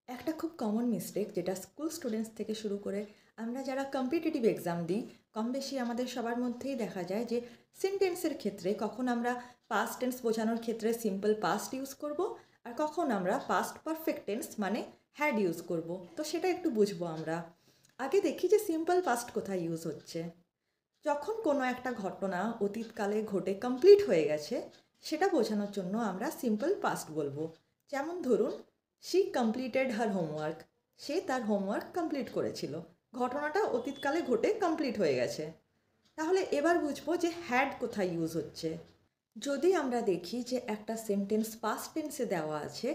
একটা খুব common mistake যেটা স্কুল স্টুডেন্টস থেকে শুরু করে আমরা যারা কম্পিটিটিভ এক্সাম দিই কম বেশি আমাদের সবার মধ্যেই দেখা যায় যে সেন্টেন্সের ক্ষেত্রে কখন আমরা পাস্ট টেন্স বোঝানোর ক্ষেত্রে সিম্পল পাস্ট ইউজ করব আর কখন আমরা পাস্ট পারফেক্ট টেন্স মানে হ্যাড ইউজ করব। তো সেটা একটু বুঝবো আমরা। আগে দেখি যে সিম্পল পাস্ট কোথায় ইউজ হচ্ছে। যখন কোনো একটা ঘটনা অতীতকালে ঘটে কমপ্লিট হয়ে গেছে সেটা বোঝানোর জন্য আমরা সিম্পল পাস্ট বলবো। যেমন ধরুন, শি কমপ্লিটেড হার হোমওয়ার্ক, সে তার হোমওয়ার্ক কমপ্লিট করেছিল। ঘটনাটা অতীতকালে ঘটে কমপ্লিট হয়ে গেছে। তাহলে এবার বুঝবো যে হ্যাড কোথায় ইউজ হচ্ছে। যদি আমরা দেখি যে একটা সেন্টেন্স পাস্ট টেন্সে দেওয়া আছে,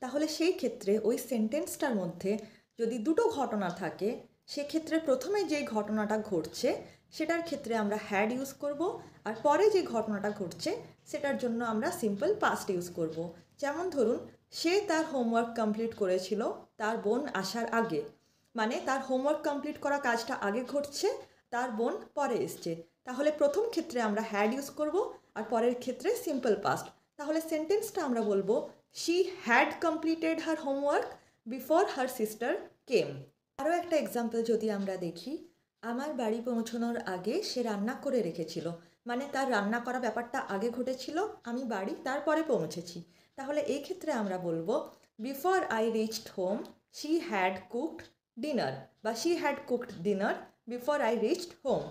তাহলে সেই ক্ষেত্রে ওই সেন্টেন্সটার মধ্যে যদি দুটো ঘটনা থাকে, সেক্ষেত্রে প্রথমে যেই ঘটনাটা ঘটছে সেটার ক্ষেত্রে আমরা হ্যাড ইউজ করব, আর পরে যে ঘটনাটা ঘটছে সেটার জন্য আমরা সিম্পল পাস্ট ইউজ করব। যেমন ধরুন, সে তার হোমওয়ার্ক কমপ্লিট করেছিল তার বোন আসার আগে, মানে তার হোমওয়ার্ক কমপ্লিট করা কাজটা আগে ঘটছে, তার বোন পরে এসছে। তাহলে প্রথম ক্ষেত্রে আমরা হ্যাড ইউজ করব আর পরের ক্ষেত্রে সিম্পল পাস্ট। তাহলে সেন্টেন্সটা আমরা বলবো, she had completed her homework before her sister came. আরও একটা এক্সাম্পল যদি আমরা দেখি, আমার বাড়ি পৌঁছানোর আগে সে রান্না করে রেখেছিল, মানে তার রান্না করা ব্যাপারটা আগে ঘটেছিল, আমি বাড়ি তারপরে পৌঁছেছি। তাহলে এই ক্ষেত্রে আমরা বলবো, before I reached home she had cooked dinner, বা she had cooked dinner before I reached home.